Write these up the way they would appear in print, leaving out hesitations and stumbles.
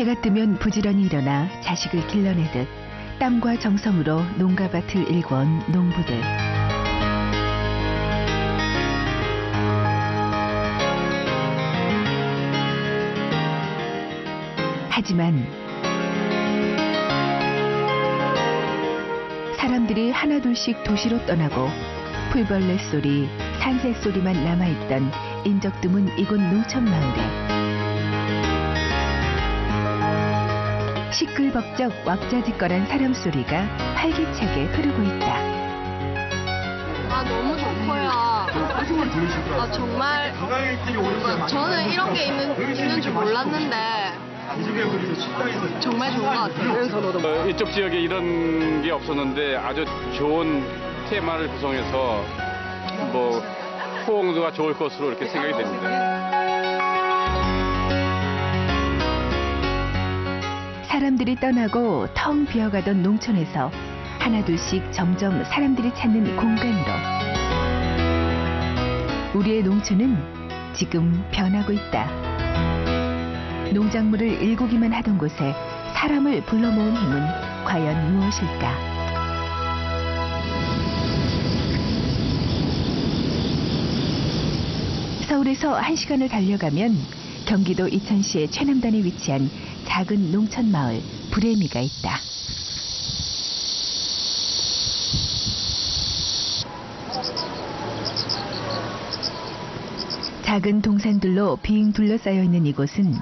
해가 뜨면 부지런히 일어나 자식을 길러내듯 땀과 정성으로 농가밭을 일궈온 농부들. 하지만 사람들이 하나둘씩 도시로 떠나고 풀벌레 소리, 산새 소리만 남아있던 인적 드문 이곳 농촌 마을에 시끌벅적 왁자지껄한 사람 소리가 활기차게 흐르고 있다. 아, 너무 좋고요. 아, 정말 저는 이런 게 있는 줄 몰랐는데 정말 좋은 것 같아요. 이쪽 지역에 이런 게 없었는데 아주 좋은 테마를 구성해서 뭐 호응도가 좋을 것으로 이렇게 생각이 됩니다. 사람들이 떠나고 텅 비어가던 농촌에서 하나둘씩 점점 사람들이 찾는 공간으로 우리의 농촌은 지금 변하고 있다. 농작물을 일구기만 하던 곳에 사람을 불러 모은 힘은 과연 무엇일까? 서울에서 1시간을 달려가면 경기도 이천시의 최남단에 위치한 작은 농촌 마을 불혜미가 있다. 작은 동산들로 빙 둘러싸여 있는 이곳은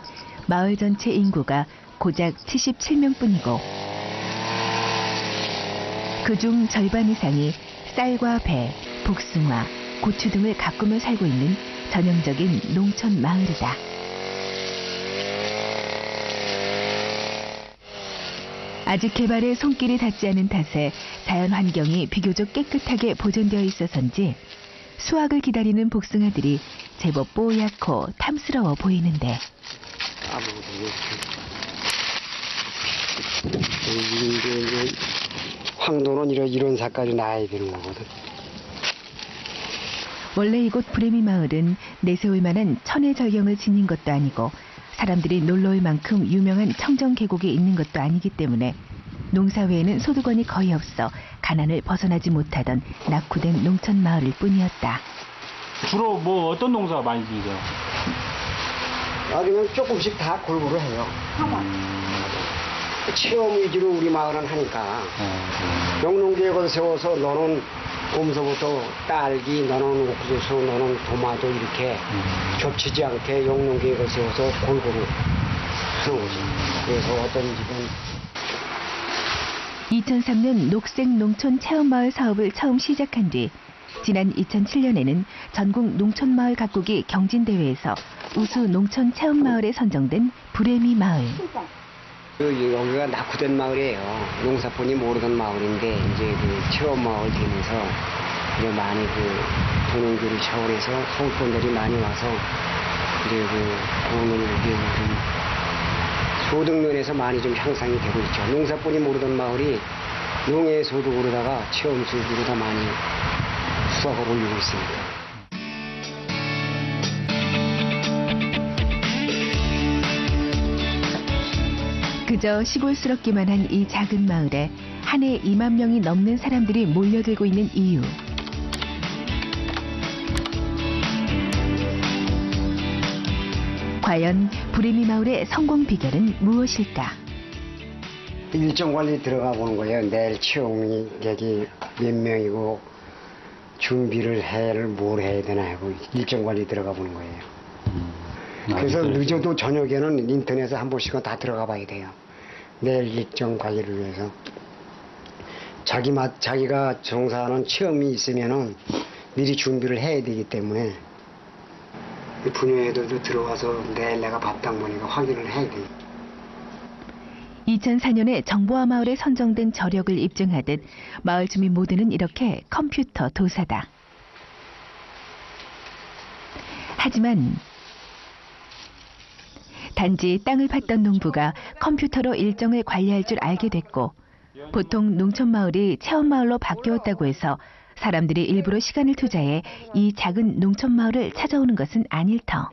마을 전체 인구가 고작 77명뿐이고 그중 절반 이상이 쌀과 배, 복숭아, 고추 등을 가꾸며 살고 있는 전형적인 농촌 마을이다. 아직 개발에 손길이 닿지 않은 탓에 자연 환경이 비교적 깨끗하게 보존되어 있어서인지 수확을 기다리는 복숭아들이 제법 뽀얗고 탐스러워 보이는데 이게 황도는 이런 색깔이 나야 되는 거거든. 원래 이곳 불혜미 마을은 내세울 만한 천혜 절경을 지닌 것도 아니고 사람들이 놀러올 만큼 유명한 청정 계곡이 있는 것도 아니기 때문에 농사 외에는 소득원이 거의 없어 가난을 벗어나지 못하던 낙후된 농촌 마을일 뿐이었다. 주로 뭐 어떤 농사가 많이 지죠? 그냥 조금씩 다 골고루 해요. 체험 위주로 우리 마을은 하니까 영농계획을 세워서 너는 봄서부터 딸기, 너는 옥수수, 너는 도마도 이렇게 겹치지 않게 영농계획을 세워서 골고루 하는 거죠. 그래서 어떤 집은 2003년 녹색 농촌 체험마을 사업을 처음 시작한 뒤 지난 2007년에는 전국 농촌마을 가꾸기 경진대회에서 우수 농촌 체험마을에 선정된 불혜미 마을. 여기가 낙후된 마을이에요. 농사꾼이 모르던 마을인데 이제 그 체험마을 되면서 이제 많이 그 도농교류 차원에서 서울분들이 많이 와서 이제 그 돈을 이제 소득 면에서 많이 좀 향상이 되고 있죠. 농사꾼이 모르던 마을이 농해 소득으로다가 체험 수익으로 더 많이 수확을 올리고 있습니다. 그저 시골스럽기만 한 이 작은 마을에 한 해 2만 명이 넘는 사람들이 몰려들고 있는 이유. 과연 불혜미 마을의 성공 비결은 무엇일까? 일정 관리 들어가 보는 거예요. 내일 체험객이 몇 명이고 준비를 뭘 해야 되나 하고 일정 관리 들어가 보는 거예요. 그래서 늦어도 저녁에는 인터넷에 한 번씩은 다 들어가 봐야 돼요. 내일 일정 관리를 위해서. 자기가 종사하는 체험이 있으면은 미리 준비를 해야 되기 때문에 분야에도 들어가서 내일 내가 밥당 보니까 확인을 해야 돼요. 2004년에 정보화 마을에 선정된 저력을 입증하듯 마을 주민 모두는 이렇게 컴퓨터 도사다. 하지만 단지 땅을 팠던 농부가 컴퓨터로 일정을 관리할 줄 알게 됐고 보통 농촌 마을이 체험 마을로 바뀌었다고 해서 사람들이 일부러 시간을 투자해 이 작은 농촌 마을을 찾아오는 것은 아닐 터.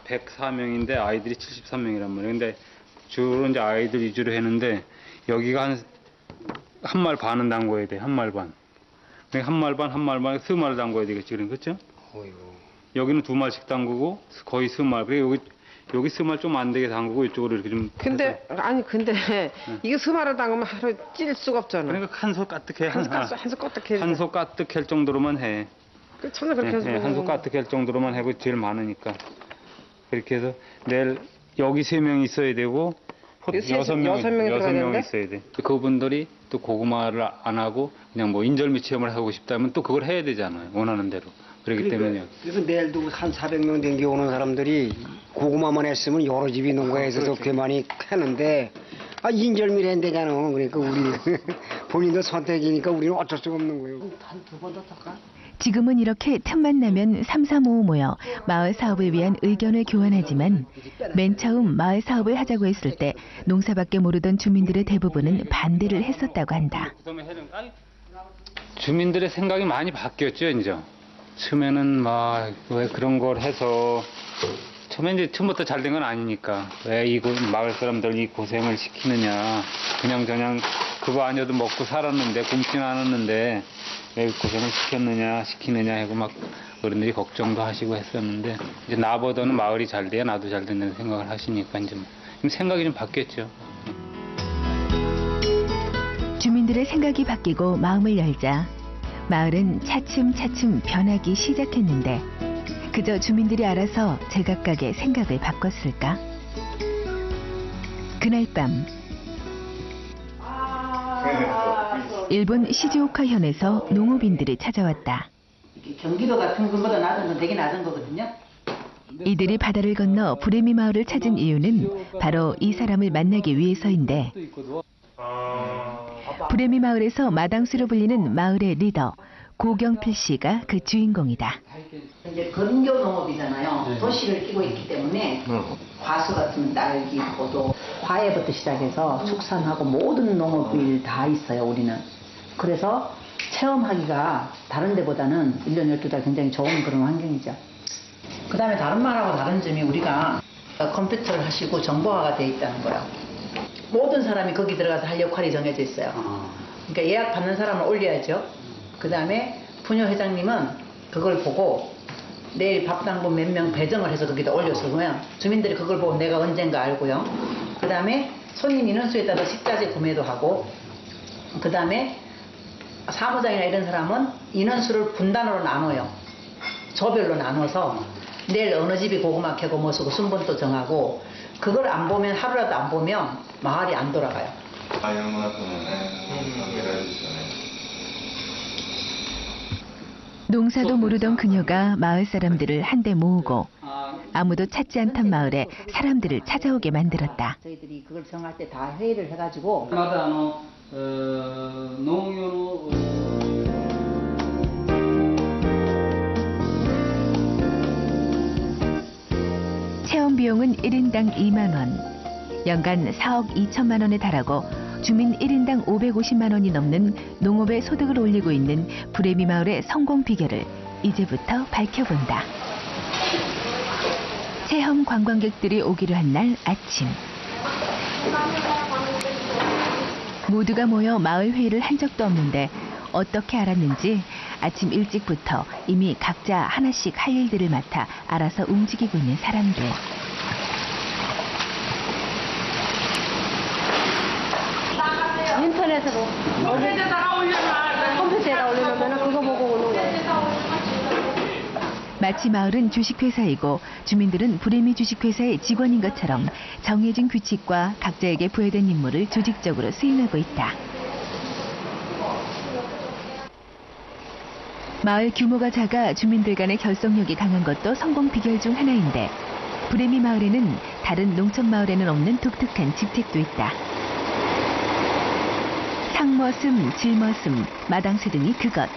104명인데 아이들이 73명이란 말이에요. 근데 주로 이제 아이들 위주로 했는데 여기가 한 말 반은 담궈야 돼. 한 말 반. 그러니까 한 말 반, 스마를 담궈야 되겠지. 그렇죠? 어이구. 여기는 2말씩 담그고 거의 스말. 그리고 여기 스말 좀 안 되게 담그고 이쪽으로 이렇게 좀. 근데 이게 스마를 담그면 하루 찔 수가 없잖아. 그러니까 한 소 까뜩해. 한손 까뜩해. 한 소 까뜩할 정도로만 해. 그 천을 그렇게 해서 한 소 까뜩할 정도로만 하고 제일 많으니까. 그렇게 해서 내일 여기 3명이 있어야 되고 여섯 명이 들어가야 되는데? 있어야 돼. 그분들이 또 고구마를 안 하고 그냥 뭐 인절미 체험을 하고 싶다면 또 그걸 해야 되잖아요. 원하는 대로. 그렇기 때문에. 그래서 내일도 한 400명 댕겨 오는 사람들이 고구마만 했으면 여러 집이 농가에서도 꽤 많이 하는데 인절미를 한대잖아. 그러니까 우리 본인도 선택이니까 우리는 어쩔 수가 없는 거예요. 한 2번 더 탈까? 지금은 이렇게 틈만 나면 삼삼오오 모여 마을 사업을 위한 의견을 교환하지만 맨 처음 마을 사업을 하자고 했을 때 농사밖에 모르던 주민들의 대부분은 반대를 했었다고 한다. 주민들의 생각이 많이 바뀌었죠, 이제. 처음에는 막 왜 그런 걸 해서 처음에 이제 처음부터 잘 된 건 아니니까 왜 이 마을 사람들 이 고생을 시키느냐. 그냥 그거 아니어도 먹고 살았는데 굶지는 않았는데 왜 고생을 시키느냐 하고 막 어른들이 걱정도 하시고 했었는데 이제 나보다는 마을이 잘 돼야 나도 잘 된다는 생각을 하시니까 이제 생각이 좀 바뀌었죠. 주민들의 생각이 바뀌고 마음을 열자 마을은 차츰차츰 변하기 시작했는데 그저 주민들이 알아서 제각각의 생각을 바꿨을까? 그날 밤 일본 시즈오카현에서 농업인들이 찾아왔다. 경기도 같은 것보다 낮은 건 되게 낮은 거거든요. 이들이 바다를 건너 부레미 마을을 찾은 이유는 바로 이 사람을 만나기 위해서인데 부레미 마을에서 마당수로 불리는 마을의 리더 고경필 씨가 그 주인공이다. 이제 근교 농업이잖아요. 도시를 끼고 있기 때문에 과수 같은 딸기, 포도, 과외부터 시작해서 축산하고 모든 농업이 다 있어요, 우리는. 그래서 체험하기가 다른 데보다는 1년 12달 굉장히 좋은 그런 환경이죠. 그 다음에 다른 말하고 다른 점이 우리가 컴퓨터를 하시고 정보화가 돼 있다는 거예요. 모든 사람이 거기 들어가서 할 역할이 정해져 있어요. 그러니까 예약 받는 사람을 올려야죠. 그 다음에 부녀회장님은 그걸 보고 내일 밥당분 몇 명 배정을 해서 거기다 올려서 그러면 주민들이 그걸 보고 내가 언젠가 알고요. 그 다음에 손님 인원수에 따라 식자재 구매도 하고 그 다음에 사무장이나 이런 사람은 인원수를 분단으로 나눠요. 조별로 나눠서 내일 어느 집이 고구마 캐고 뭐 쓰고 순번도 정하고 그걸 안 보면 하루라도 안 보면 마을이 안 돌아가요. 농사도 모르던 그녀가 마을 사람들을 한데 모으고 아무도 찾지 않던 마을에 사람들을 찾아오게 만들었다. 저희들이 그걸 정할 때 다 회의를 해가지고 체험 비용은 1인당 2만 원, 연간 4억 2천만 원에 달하고 주민 1인당 550만 원이 넘는 농업의 소득을 올리고 있는 부레미 마을의 성공 비결을 이제부터 밝혀본다. 체험 관광객들이 오기로 한 날 아침. 모두가 모여 마을 회의를 한 적도 없는데 어떻게 알았는지 아침 일찍부터 이미 각자 하나씩 할 일들을 맡아 알아서 움직이고 있는 사람들. 인터넷으로 컴퓨터에다 올리면 그거 보고 오는 거예요. 마치 마을은 주식회사이고 주민들은 부레미 주식회사의 직원인 것처럼 정해진 규칙과 각자에게 부여된 임무를 조직적으로 수행하고 있다. 마을 규모가 작아 주민들 간의 결속력이 강한 것도 성공 비결 중 하나인데 부레미 마을에는 다른 농촌 마을에는 없는 독특한 직책도 있다. 상머슴, 질머슴, 마당새 등이 그것.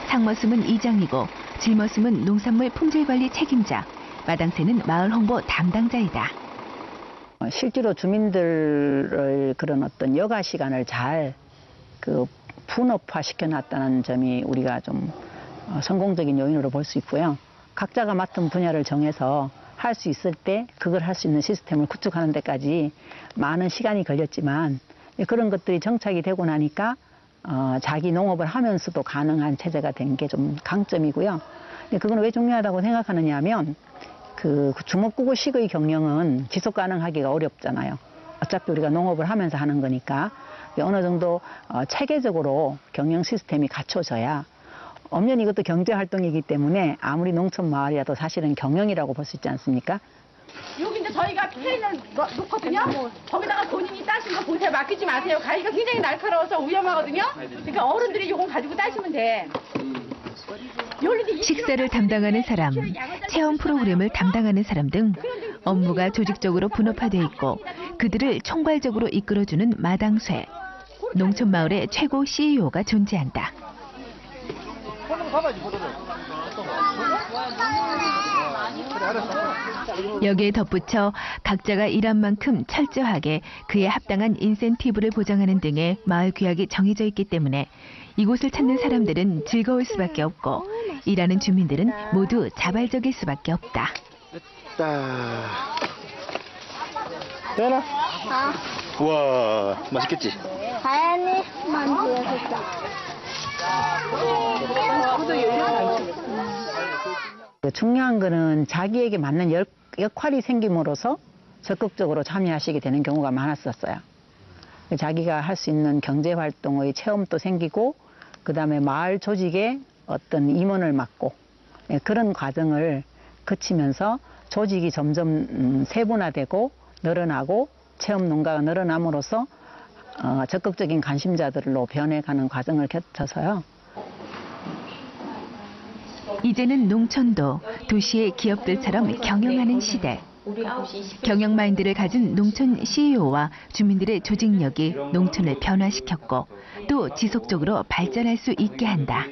상머슴은 이장이고 질머슴은 농산물 품질관리 책임자, 마당새는 마을 홍보 담당자이다. 실제로 주민들을 그런 어떤 여가 시간을 잘 분업화 시켜놨다는 점이 우리가 좀 성공적인 요인으로 볼 수 있고요. 각자가 맡은 분야를 정해서 할 수 있을 때 그걸 할 수 있는 시스템을 구축하는 데까지 많은 시간이 걸렸지만 그런 것들이 정착이 되고 나니까 자기 농업을 하면서도 가능한 체제가 된 게 좀 강점이고요. 근데 그건 왜 중요하다고 생각하느냐 하면 그 주먹구구식의 경영은 지속 가능하기가 어렵잖아요. 어차피 우리가 농업을 하면서 하는 거니까 어느 정도 체계적으로 경영 시스템이 갖춰져야 엄연히 이것도 경제활동이기 때문에 아무리 농촌 마을이라도 사실은 경영이라고 볼 수 있지 않습니까? 여기 이제 저희가 케인을 놓거든요. 거기다가 본인이 따신 거 보세요. 맡기지 마세요. 가위가 굉장히 날카로워서 위험하거든요. 그러니까 어른들이 요거 가지고 따시면 돼. 식사를 담당하는 사람, 체험 프로그램을 담당하는 사람 등 업무가 조직적으로 분업화돼 있고 그들을 총괄적으로 이끌어주는 마당쇠. 농촌 마을의 최고 CEO가 존재한다. 여기에 덧붙여 각자가 일한 만큼 철저하게 그에 합당한 인센티브를 보장하는 등의 마을 규약이 정해져 있기 때문에 이곳을 찾는 사람들은 즐거울 수밖에 없고 일하는 주민들은 모두 자발적일 수밖에 없다. 되나? 우와, 맛있겠지? 다현이 만지였었어. 중요한 거는 자기에게 맞는 역할이 생김으로써 적극적으로 참여하시게 되는 경우가 많았었어요. 자기가 할 수 있는 경제활동의 체험도 생기고 그다음에 마을 조직에 어떤 임원을 맡고 그런 과정을 거치면서 조직이 점점 세분화되고 늘어나고 체험 농가가 늘어남으로써 적극적인 관심자들로 변해가는 과정을 거쳐서요. 이제는 농촌도 도시의 기업들처럼 경영하는 시대. 경영 마인드를 가진 농촌 CEO와 주민들의 조직력이 농촌을 변화시켰고 또 지속적으로 발전할 수 있게 한다.